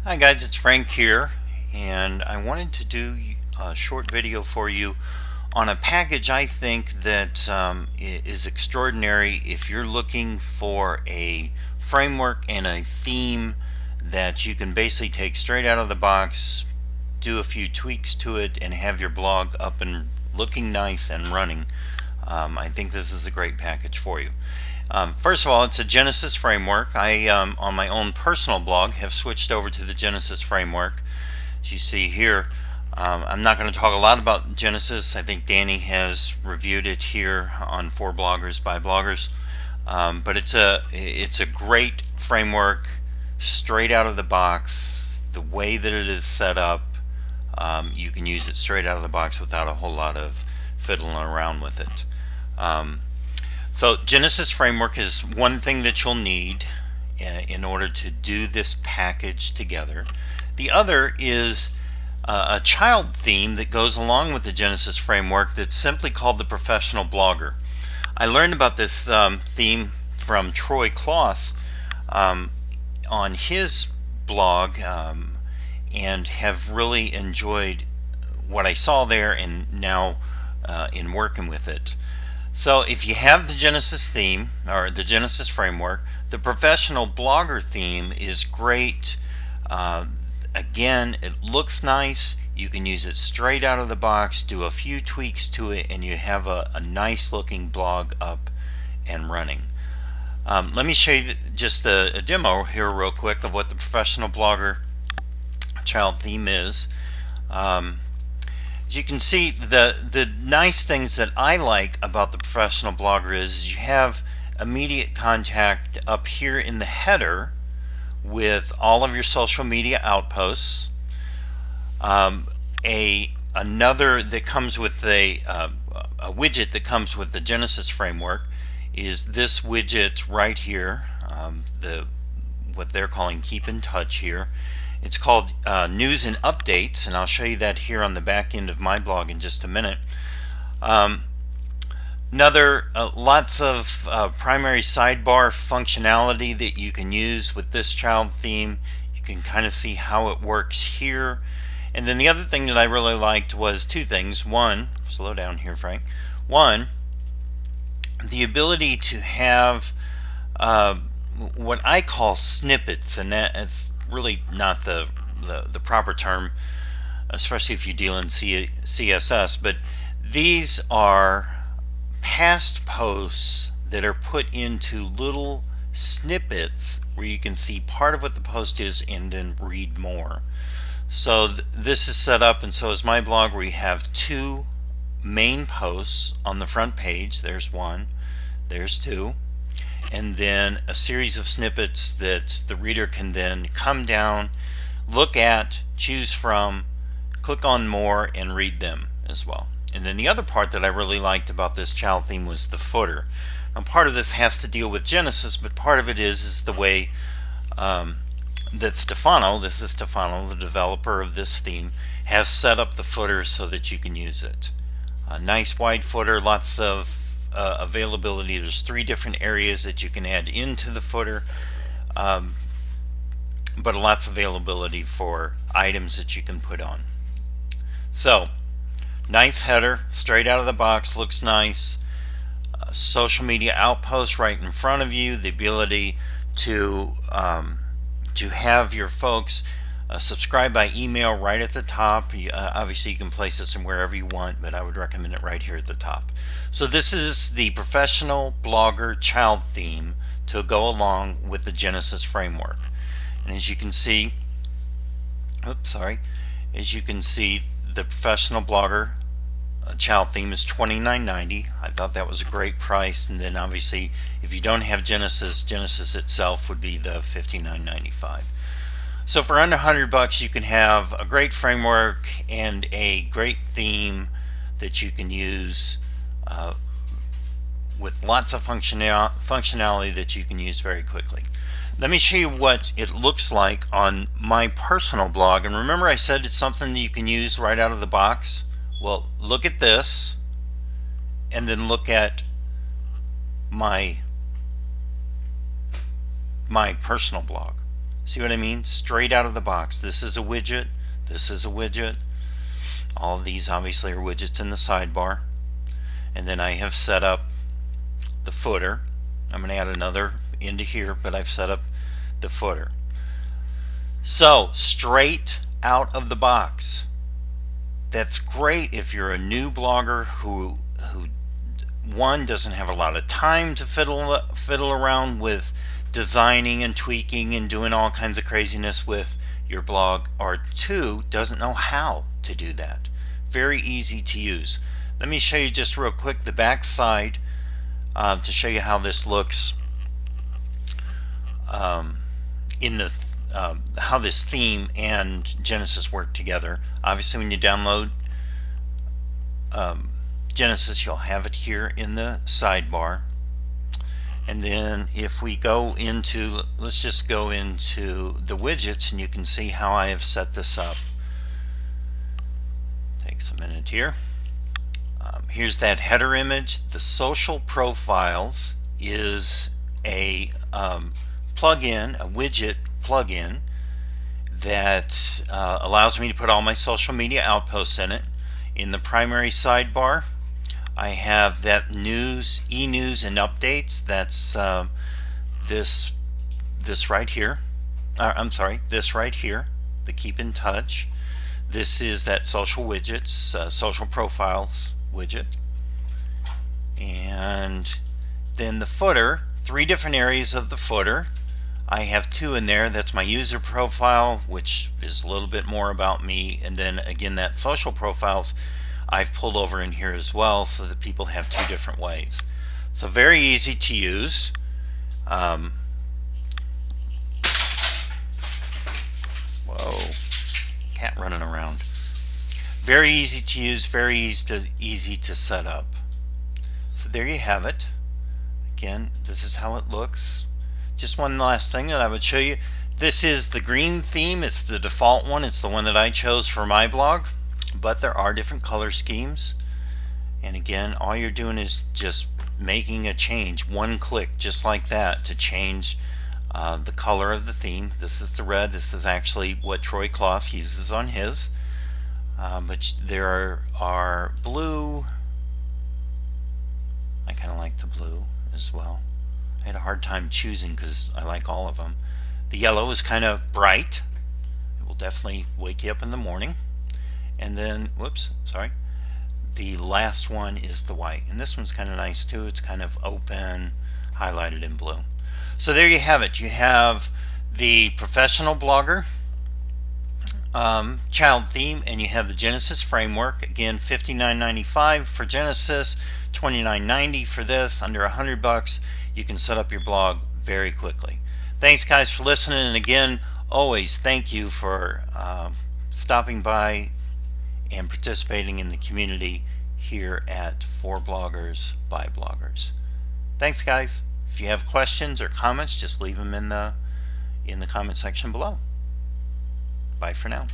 Hi guys, it's Frank here, and I wanted to do a short video for you on a package I think that is extraordinary if you're looking for a framework and a theme that you can basically take straight out of the box, do a few tweaks to it, and have your blog up and looking nice and running. I think this is a great package for you. First of all, it's a Genesis framework. I, on my own personal blog, have switched over to the Genesis framework. As you see here, I'm not going to talk a lot about Genesis. I think Danny has reviewed it here on For Bloggers by Bloggers. But it's a great framework, straight out of the box. The way that it is set up, you can use it straight out of the box without a whole lot of fiddling around with it. So Genesis framework is one thing that you'll need in order to do this package together. The other is a child theme that goes along with the Genesis framework that's simply called the Professional Blogger. I learned about this theme from Troy Kloss on his blog, and have really enjoyed what I saw there and now in working with it. So if you have the Genesis theme or the Genesis framework, the Professional Blogger theme is great. Again, it looks nice. You can use it straight out of the box, do a few tweaks to it, and you have a nice looking blog up and running. Let me show you just a demo here real quick of what the Professional Blogger child theme is. As you can see, the nice things that I like about the Professional Blogger is you have immediate contact up here in the header with all of your social media outposts. Another that comes with a widget that comes with the Genesis framework is this widget right here, what they're calling Keep in Touch here. It's called News and Updates, and I'll show you that here on the back end of my blog in just a minute. Lots of primary sidebar functionality that you can use with this child theme. You can kind of see how it works here. And then the other thing that I really liked was two things. One, slow down here, Frank. One, the ability to have what I call snippets, and that's really not the proper term, especially if you deal in CSS, but these are past posts that are put into little snippets where you can see part of what the post is and then read more. So this is set up, and so is my blog, where you have two main posts on the front page. There's one, there's two, and then a series of snippets that the reader can then come down, look at, choose from, click on more, and read them as well. And then the other part that I really liked about this child theme was the footer. Now, part of this has to deal with Genesis, but part of it is the way that Stefano, this is Stefano, the developer of this theme, has set up the footer so that you can use it. A nice wide footer, lots of availability. There's 3 different areas that you can add into the footer, but lots of availability for items that you can put on. So, nice header, straight out of the box, looks nice. Social media outpost right in front of you, the ability to have your folks subscribe by email right at the top. Obviously you can place this in wherever you want, but I would recommend it right here at the top. So this is the Professional Blogger child theme to go along with the Genesis framework. And as you can see, as you can see, the Professional Blogger child theme is $29.90. I thought that was a great price, and then obviously if you don't have Genesis itself would be the $59.95. So for under $100 you can have a great framework and a great theme that you can use with lots of functionality that you can use very quickly. Let me show you what it looks like on my personal blog. And remember, I said it's something that you can use right out of the box. Well, look at this, and then look at my personal blog. See what I mean? Straight out of the box. This is a widget. This is a widget. All of these obviously are widgets in the sidebar. And then I have set up the footer. I'm going to add another into here, but I've set up the footer. So straight out of the box. That's great if you're a new blogger who one, doesn't have a lot of time to fiddle around with designing and tweaking and doing all kinds of craziness with your blog, or two, doesn't know how to do that. Very easy to use. Let me show you just real quick the back side to show you how this looks in the how this theme and Genesis work together. Obviously, when you download Genesis, you'll have it here in the sidebar. And then if we go into, let's just go into the widgets, and you can see how I have set this up. Takes a minute here. Here's that header image. The social profiles is a plugin, a widget plugin that allows me to put all my social media outposts in it. In the primary sidebar, I have that news, e-news and updates. That's this right here. I'm sorry, this right here, the keep in touch. This is that social widgets, social profiles widget. And then the footer, 3 different areas of the footer. I have 2 in there. That's my user profile, which is a little bit more about me, and then again that social profiles I've pulled over in here as well, so that people have 2 different ways. So very easy to use. Whoa, cat running around. Very easy to use, very easy to set up. So there you have it. Again, this is how it looks. Just one last thing that I would show you. This is the green theme. It's the default one. It's the one that I chose for my blog, but there are different color schemes. And again, all you're doing is just making a change, one click, just like that, to change the color of the theme. This is the red. This is actually what Troy Kloss uses on his. But there are blue. I kind of like the blue as well. I had a hard time choosing because I like all of them. The yellow is kind of bright. It will definitely wake you up in the morning. And then, whoops, sorry. The last one is the white. And this one's kind of nice too. It's kind of open, highlighted in blue. So there you have it. You have the professional blogger child theme, and you have the Genesis framework. Again, $59.95 for Genesis, $29.90 for this. Under $100, you can set up your blog very quickly. Thanks guys for listening, and again, always thank you for stopping by and participating in the community here at For Bloggers by Bloggers. Thanks guys. If you have questions or comments, just leave them in the comment section below. Bye for now.